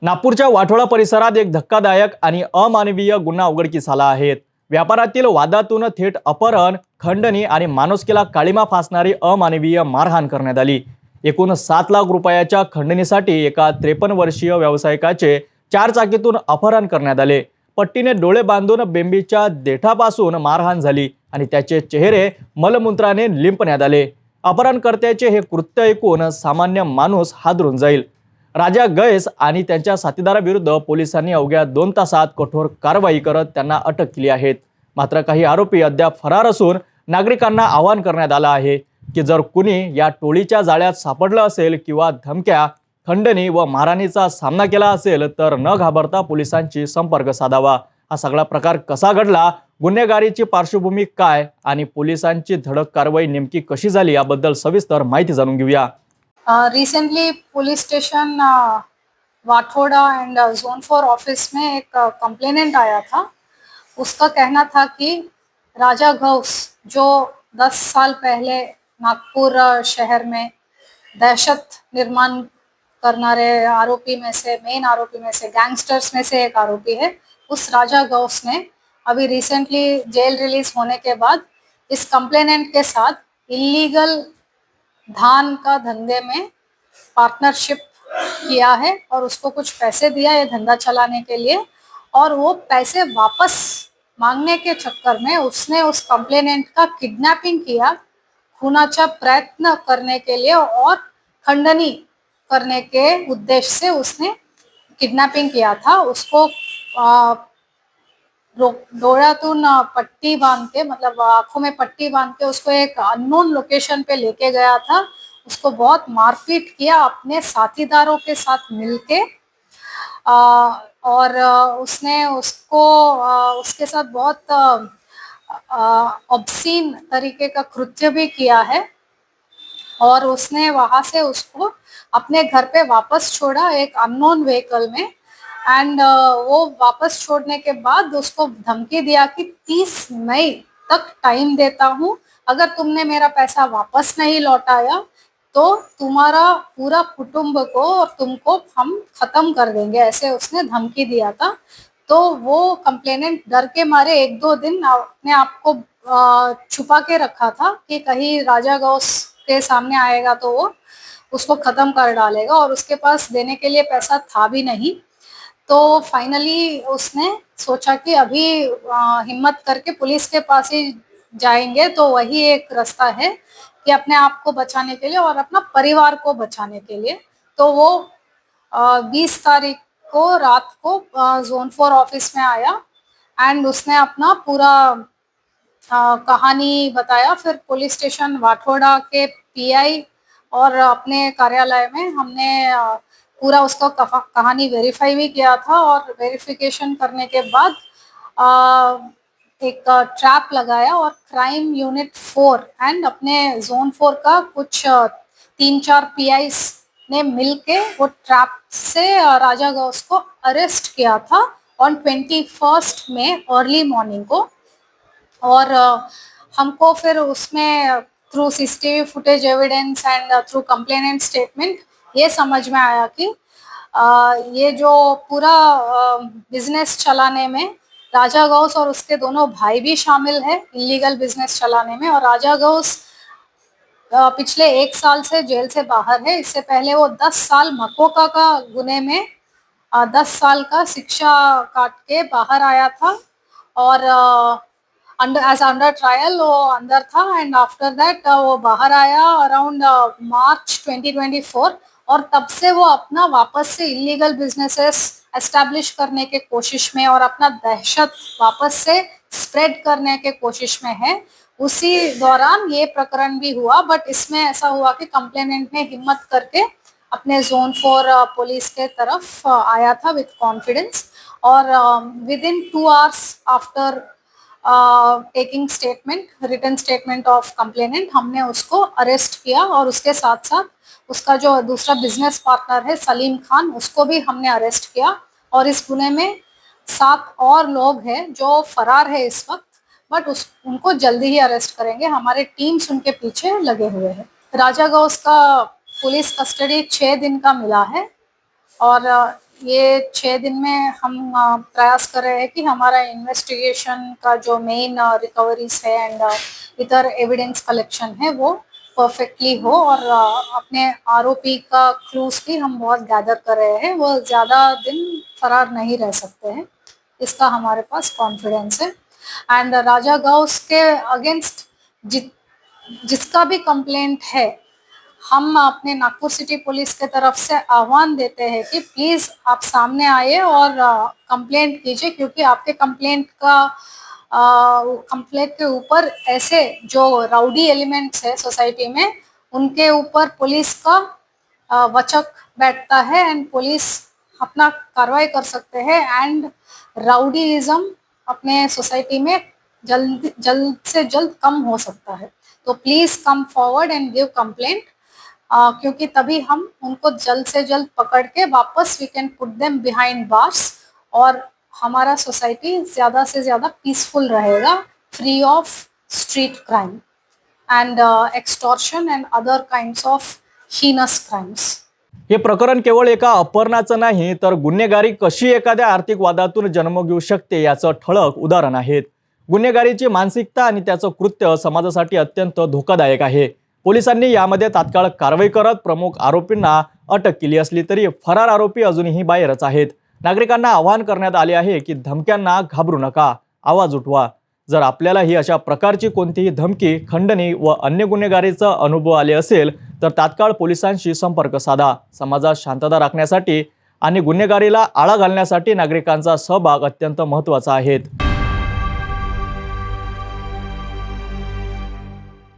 नागपूरच्या वाठोळा परिसरात एक धक्कादायक आणि अमानवीय गुन्हा उघडकीस आला आहे। व्यापारातील वादातून थेट अपहरण, खंडणी आणि माणुसकीला काळीमा फासणारी अमानवीय मारहाण करण्यात आली। एकूण 7 लाख रुपयाच्या खंडणीसाठी एका 53 वर्षीय व्यावसायिकाचे 4 चाकीतून अपहरण करण्यात आले। पट्टीने डोळे बांधून बेंबीच्या देठापासून मारहाण झाली आणि त्याचे चेहरे मलमूत्राने लिंपण्यात आले। अपहरणकर्त्याचे हे कृत्य ऐकून सामान्य माणूस हादरून जाईल। राजा गैस आणि त्यांच्या साथीदाराविरुद्ध पोलिसांनी अवघ्या 2 तासात कठोर कारवाई करत त्यांना अटक केली आहे। मात्र काही आरोपी अद्याप फरार असून नागरिकांना आवाहन करण्यात आलं आहे की जर कुणी या टोळीच्या जाळ्यात सापडलं असेल किंवा धमक्या, खंडणी व मारहाणीचा सामना केला असेल तर न घाबरता पोलिसांशी संपर्क साधावा। हा सगळा प्रकार कसा घडला, गुन्हेगारीची पार्श्वभूमी काय आणि पोलिसांची धडक कारवाई नेमकी कशी झाली याबद्दल सविस्तर माहिती जाणून घेऊया। Recently police station Wathoda and zone 4 office में एक कंप्लेनेंट आया था। उसका कहना था कि राजा गौस जो 10 साल पहले नागपुर शहर में दहशत निर्माण करनारे आरोपी में से, मेन आरोपी में से, गैंगस्टर्स में से एक आरोपी है। उस राजा गौस ने अभी रिसेंटली जेल रिलीज होने के बाद इस कंप्लेनेंट के साथ इलीगल धान का धंधे में पार्टनरशिप किया है और उसको कुछ पैसे दिया ये धंधा चलाने के लिए, और वो पैसे वापस मांगने के चक्कर में उसने उस कंप्लेनेंट का किडनैपिंग किया, खूनाचा प्रयत्न करने के लिए और खंडनी करने के उद्देश्य से उसने किडनैपिंग किया था। उसको डोळ्यातून पट्टी बांध के, मतलब आंखों में पट्टी बांध के उसको एक अननोन लोकेशन पे लेके गया था। उसको बहुत मारपीट किया अपने साथीदारों के साथ मिलके, और उसने उसको उसके साथ बहुत ऑब्सीन तरीके का कृत्य भी किया है। और उसने वहां से उसको अपने घर पे वापस छोड़ा एक अननोन व्हीकल में, एंड वो वापस छोड़ने के बाद उसको धमकी दिया कि 30 मई तक टाइम देता हूँ, अगर तुमने मेरा पैसा वापस नहीं लौटाया तो तुम्हारा पूरा कुटुंब को और तुमको हम खत्म कर देंगे, ऐसे उसने धमकी दिया था। तो वो कंप्लेनेंट डर के मारे 1-2 दिन अपने आप को छुपा के रखा था कि कहीं राजा गौस के सामने आएगा तो वो उसको खत्म कर डालेगा, और उसके पास देने के लिए पैसा था भी नहीं। तो फाइनली उसने सोचा कि अभी हिम्मत करके पुलिस के पास ही जाएंगे तो वही एक रास्ता है कि अपने आप को बचाने के लिए और अपना परिवार को बचाने के लिए। तो वो 20 तारीख को रात को जोन 4 ऑफिस में आया एंड उसने अपना पूरा कहानी बताया। फिर पुलिस स्टेशन वाठोड़ा के पीआई और अपने कार्यालय में हमने पूरा उसका कहानी वेरीफाई भी किया था, और वेरिफिकेशन करने के बाद एक ट्रैप लगाया, और क्राइम यूनिट 4 एंड अपने जोन 4 का कुछ 3-4 पीआईस ने मिलके वो ट्रैप से राजा गौस को अरेस्ट किया था ऑन 21 में अर्ली मॉर्निंग को। और हमको फिर उसमें through CCTV footage evidence and through complainant statement ये समझ में आया कि ये जो पूरा बिजनेस चलाने में राजा गौस और उसके दोनों भाई भी शामिल है, इलीगल बिजनेस चलाने में। और राजा गौस पिछले 1 साल से जेल से बाहर है। इससे पहले वो 10 साल मकोका का गुने में 10 साल का शिक्षा काट के बाहर आया था, और अंडर ट्रायल वो अंदर था, एंड आफ्टर दैट वो बाहर आया अराउंड मार्च 2024, और तब से वो अपना वापस से इलीगल बिजनेसेस एस्टैब्लिश करने के कोशिश में और अपना दहशत वापस से स्प्रेड करने के कोशिश में है। उसी दौरान ये प्रकरण भी हुआ, बट इसमें ऐसा हुआ कि कंप्लेनेंट ने हिम्मत करके अपने जोन 4 पुलिस के तरफ आया था विद कॉन्फिडेंस, और within 2 hours after taking statement, written statement of complainant, हमने उसको अरेस्ट किया। और उसके साथ साथ उसका जो दूसरा बिजनेस पार्टनर है सलीम खान, उसको भी हमने अरेस्ट किया। और इस गुने में 7 और लोग हैं जो फरार है इस वक्त, बट उनको जल्दी ही अरेस्ट करेंगे। हमारे टीम्स उनके पीछे लगे हुए हैं। राजा गौस का पुलिस कस्टडी 6 दिन का मिला है, और ये 6 दिन में हम प्रयास कर रहे हैं कि हमारा इन्वेस्टिगेशन का जो मेन रिकवरीज है एंड इधर एविडेंस कलेक्शन है वो परफेक्टली हो, और अपने आरोपी का क्लूज भी हम बहुत गैदर कर रहे हैं, वो ज़्यादा दिन फरार नहीं रह सकते हैं, इसका हमारे पास कॉन्फिडेंस है। एंड राजा गौस के अगेंस्ट जिसका भी कंप्लेंट है, हम अपने नागपुर सिटी पुलिस के तरफ से आह्वान देते हैं कि प्लीज़ आप सामने आइए और कंप्लेंट कीजिए, क्योंकि आपके कंप्लेंट के ऊपर ऐसे जो राउडी एलिमेंट्स है सोसाइटी में, उनके ऊपर पुलिस का वचक बैठता है एंड पुलिस अपना कार्रवाई कर सकते हैं, एंड राउडीइज्म अपने सोसाइटी में जल्द से जल्द कम हो सकता है। तो please come forward and give complaint, क्योंकि तभी हम उनको जल्द से जल्द पकड़ के वापस we can put them behind bars, और हमारा सोसाइटी ज़्यादा से ज़्यादा पीसफुल रहेगा, free of street crime and extortion and other kinds of heinous crimes. हे प्रकरण केवळ एका अपहरणाचं नाही, तर गुन्हेगारी कशी एखाद्या आर्थिक वादातून जन्म घेऊ शकते याचं ठळक उदाहरण आहे। गुन्हेगारीची मानसिकता आणि त्याचं कृत्य समाजासाठी अत्यंत धोकादायक आहे। पोलिसांनी यामध्ये तात्काळ कारवाई करत प्रमुख आरोपींना अटक केली असली तरी फरार आरोपी अजूनही बाहेरच आहेत। नागरिकांना आवाहन करण्यात आले आहे की धमक्यांना घाबरू नका, आवाज उठवा। जर आपल्यालाही अशा प्रकारची कोणतीही धमकी, खंडणी व अन्य गुन्हेगारीचा अनुभव आले असेल तर तात्काळ पोलिसांशी संपर्क साधा। समाजात शांतता राखण्यासाठी आणि गुन्हेगारीला आळा घालण्यासाठी नागरिकांचा सहभाग अत्यंत महत्त्वाचा आहे।